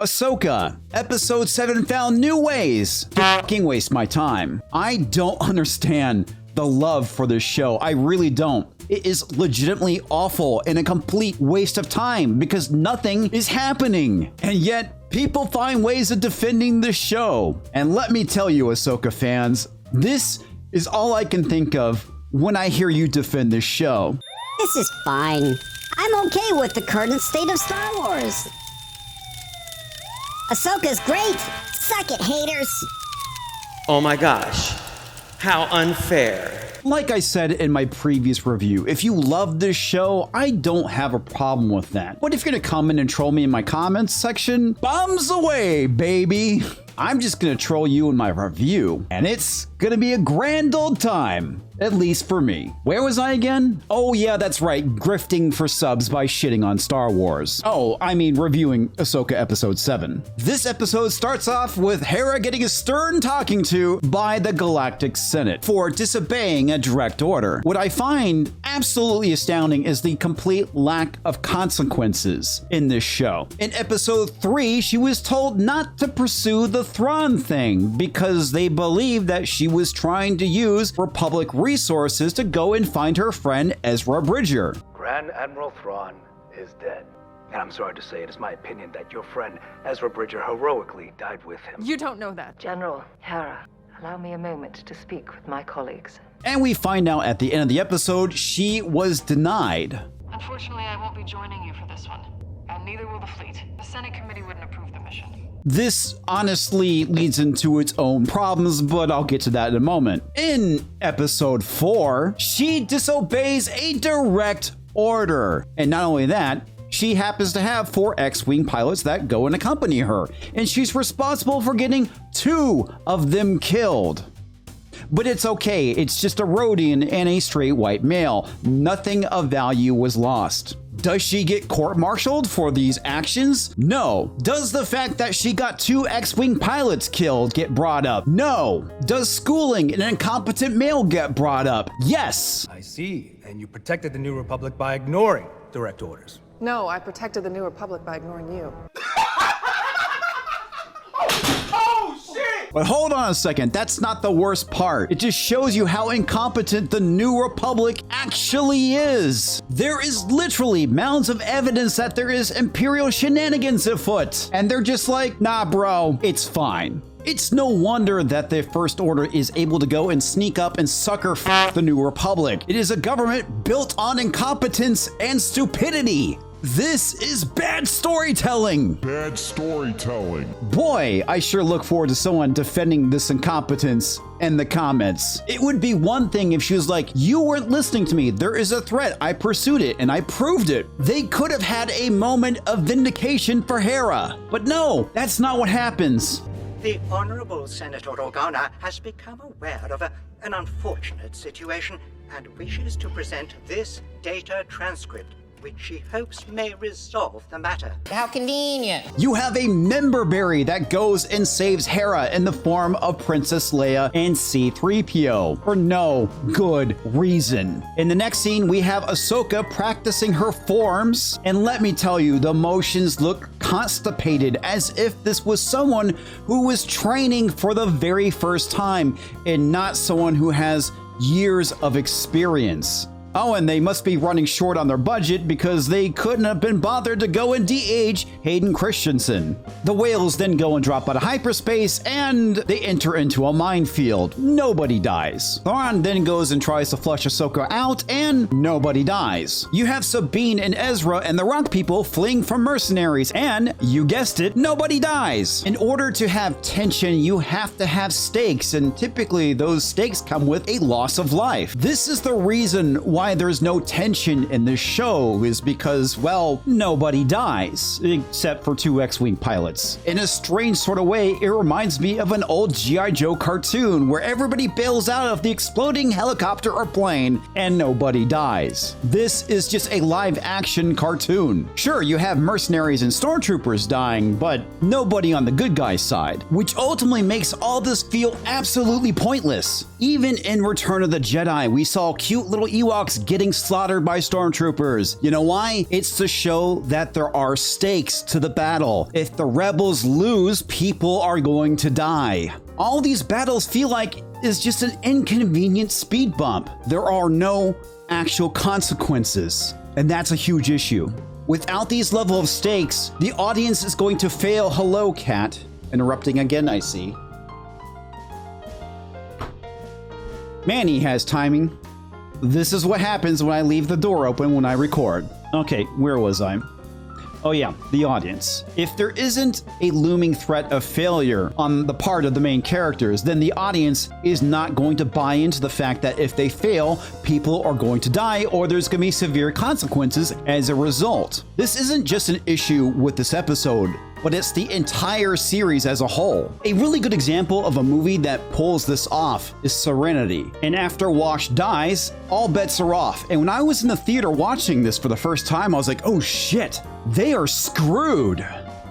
Ahsoka, Episode 7 found new ways to fucking waste my time. I don't understand the love for this show. I really don't. It is legitimately awful and a complete waste of time because nothing is happening. And yet, people find ways of defending the show. And let me tell you, Ahsoka fans, this is all I can think of when I hear you defend this show. This is fine. I'm okay with the current state of Star Wars. Ahsoka's great. Suck it, haters. Oh my gosh. How unfair. Like I said in my previous review, if you love this show, I don't have a problem with that. But if you're gonna come in and troll me in my comments section, bombs away, baby. I'm just gonna troll you in my review, and it's gonna be a grand old time. At least for me. Where was I again? Oh yeah, that's right, grifting for subs by shitting on Star Wars. Oh, I mean reviewing Ahsoka Episode 7. This episode starts off with Hera getting a stern talking to by the Galactic Senate for disobeying a direct order. What I find absolutely astounding is the complete lack of consequences in this show. In Episode 3, she was told not to pursue the Thrawn thing because they believed that she was trying to use Republic resources to go and find her friend Ezra Bridger. Grand Admiral Thrawn is dead. And I'm sorry to say it is my opinion that your friend Ezra Bridger heroically died with him. You don't know that. General Hera, allow me a moment to speak with my colleagues. And we find out at the end of the episode, she was denied. Unfortunately, I won't be joining you for this one. And neither will the fleet. The Senate committee wouldn't approve the mission. This honestly leads into its own problems, but I'll get to that in a moment. In Episode 4, she disobeys a direct order. And not only that, she happens to have 4 X-Wing pilots that go and accompany her, and she's responsible for getting 2 of them killed. But it's okay, it's just a Rhodian and a straight white male. Nothing of value was lost. Does she get court-martialed for these actions? No. Does the fact that she got 2 X-Wing pilots killed get brought up? No. Does schooling an incompetent male get brought up? Yes. I see. And you protected the New Republic by ignoring direct orders. No, I protected the New Republic by ignoring you. But hold on a second, that's not the worst part. It just shows you how incompetent the New Republic actually is. There is literally mounds of evidence that there is Imperial shenanigans afoot. And they're just like, nah bro, it's fine. It's no wonder that the First Order is able to go and sneak up and sucker the New Republic. It is a government built on incompetence and stupidity. This is bad storytelling. Bad storytelling. Boy, I sure look forward to someone defending this incompetence in the comments. It would be one thing if she was like, you weren't listening to me. There is a threat. I pursued it and I proved it. They could have had a moment of vindication for Hera. But no, that's not what happens. The Honorable Senator Organa has become aware of an unfortunate situation and wishes to present this data transcript, which she hopes may resolve the matter. How convenient. You have a member berry that goes and saves Hera in the form of Princess Leia and C-3PO for no good reason. In the next scene, we have Ahsoka practicing her forms, and let me tell you, the motions look constipated as if this was someone who was training for the very first time and not someone who has years of experience. Oh, and they must be running short on their budget because they couldn't have been bothered to go and de-age Hayden Christensen. The whales then go and drop out of hyperspace and they enter into a minefield. Nobody dies. Thrawn then goes and tries to flush Ahsoka out and nobody dies. You have Sabine and Ezra and the Rock People fleeing from mercenaries and, you guessed it, nobody dies. In order to have tension, you have to have stakes, and typically those stakes come with a loss of life. This is the reason why there's no tension in this show, is because, well, nobody dies, except for 2 X-Wing pilots. In a strange sort of way, it reminds me of an old G.I. Joe cartoon where everybody bails out of the exploding helicopter or plane and nobody dies. This is just a live-action cartoon. Sure, you have mercenaries and stormtroopers dying, but nobody on the good guy's side, which ultimately makes all this feel absolutely pointless. Even in Return of the Jedi, we saw cute little Ewoks stakes getting slaughtered by stormtroopers. You know why? It's to show that there are stakes to the battle. If the rebels lose, people are going to die. All these battles feel like is just an inconvenient speed bump. There are no actual consequences, and that's a huge issue. Without these level of stakes, the audience is going to fail. Hello, cat. Interrupting again, I see. Manny has timing. This is what happens when I leave the door open when I record. Okay, where was I? Oh yeah, the audience. If there isn't a looming threat of failure on the part of the main characters, then the audience is not going to buy into the fact that if they fail, people are going to die or there's going to be severe consequences as a result. This isn't just an issue with this episode, but it's the entire series as a whole. A really good example of a movie that pulls this off is Serenity. And after Wash dies, all bets are off. And when I was in the theater watching this for the first time, I was like, oh shit, they are screwed.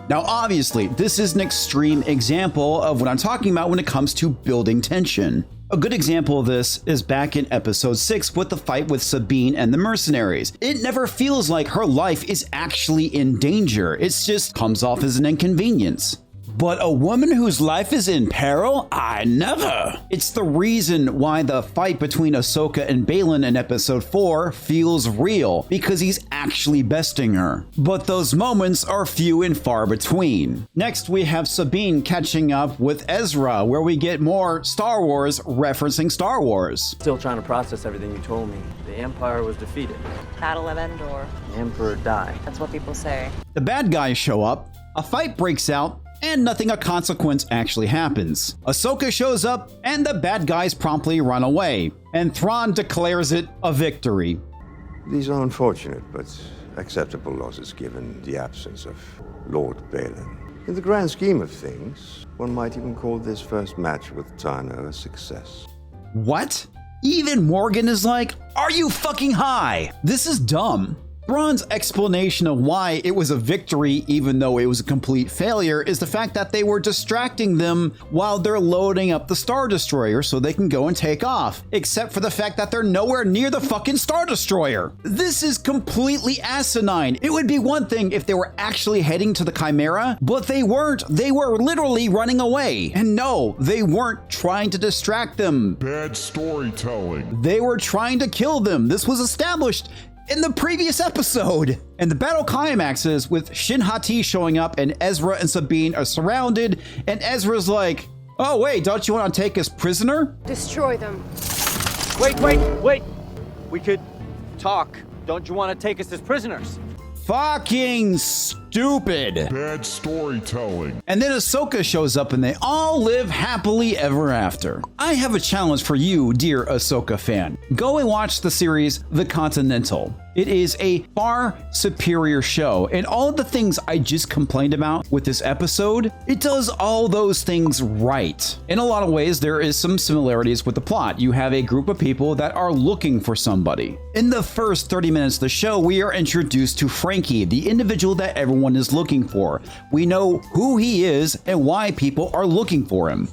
Now, obviously, this is an extreme example of what I'm talking about when it comes to building tension. A good example of this is back in episode 6 with the fight with Sabine and the mercenaries. It never feels like her life is actually in danger. It just comes off as an inconvenience. But a woman whose life is in peril? I never. It's the reason why the fight between Ahsoka and Baylan in episode 4 feels real, because he's actually besting her. But those moments are few and far between. Next, we have Sabine catching up with Ezra, where we get more Star Wars referencing Star Wars. Still trying to process everything you told me. The Empire was defeated. Battle of Endor. The Emperor died. That's what people say. The bad guys show up, a fight breaks out, and nothing of consequence actually happens. Ahsoka shows up, and the bad guys promptly run away, and Thrawn declares it a victory. These are unfortunate, but acceptable losses given the absence of Lord Baylan. In the grand scheme of things, one might even call this first match with Tano a success. What? Even Morgan is like, are you fucking high? This is dumb. Thrawn's explanation of why it was a victory even though it was a complete failure is the fact that they were distracting them while they're loading up the Star Destroyer so they can go and take off, except for the fact that they're nowhere near the fucking Star Destroyer. This is completely asinine. It would be one thing if they were actually heading to the Chimera, but they weren't. They were literally running away. And no, they weren't trying to distract them. Bad storytelling. They were trying to kill them. This was established in the previous episode. And the battle climaxes with Shin Hati showing up and Ezra and Sabine are surrounded, and Ezra's like, oh wait, don't you want to take us prisoner? Destroy them. Wait. We could talk. Don't you want to take us as prisoners? Fucking stupid. Bad storytelling. And then Ahsoka shows up and they all live happily ever after. I have a challenge for you, dear Ahsoka fan. Go and watch the series The Continental. It is a far superior show, and all of the things I just complained about with this episode, it does all those things right. In a lot of ways, there is some similarities with the plot. You have a group of people that are looking for somebody. In the first 30 minutes of the show, we are introduced to Frankie, the individual that everyone is looking for. We know who he is and why people are looking for him.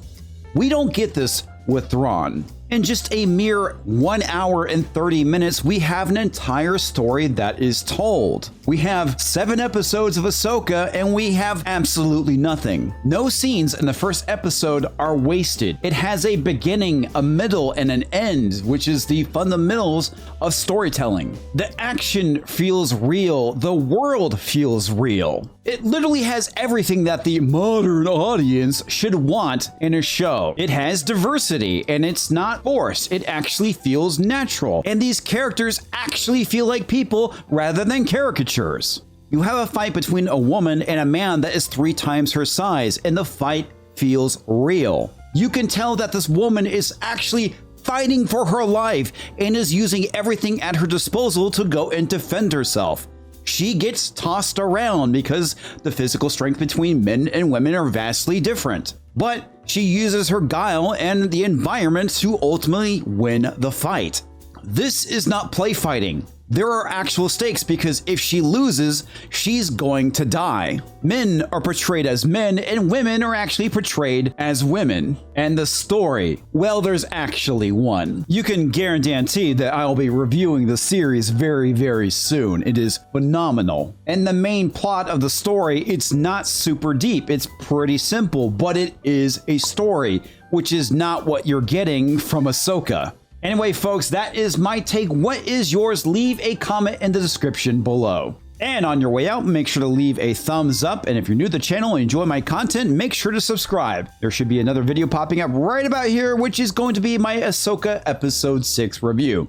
We don't get this with Thrawn. In just a mere 1 hour and 30 minutes, we have an entire story that is told. We have 7 episodes of Ahsoka, and we have absolutely nothing. No scenes in the first episode are wasted. It has a beginning, a middle, and an end, which is the fundamentals of storytelling. The action feels real. The world feels real. It literally has everything that the modern audience should want in a show. It has diversity, and it's not forced. It actually feels natural. And these characters actually feel like people rather than caricatures. You have a fight between a woman and a man that is 3 times her size, and the fight feels real. You can tell that this woman is actually fighting for her life and is using everything at her disposal to go and defend herself. She gets tossed around because the physical strength between men and women are vastly different. But she uses her guile and the environment to ultimately win the fight. This is not play fighting. There are actual stakes because if she loses, she's going to die. Men are portrayed as men and women are actually portrayed as women. And the story, well, there's actually one. You can guarantee that I'll be reviewing the series very, very soon. It is phenomenal. And the main plot of the story, it's not super deep. It's pretty simple, but it is a story, which is not what you're getting from Ahsoka. Anyway, folks, that is my take. What is yours? Leave a comment in the description below. And on your way out, make sure to leave a thumbs up. And if you're new to the channel and enjoy my content, make sure to subscribe. There should be another video popping up right about here, which is going to be my Ahsoka Episode 6 review.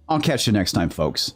I'll catch you next time, folks.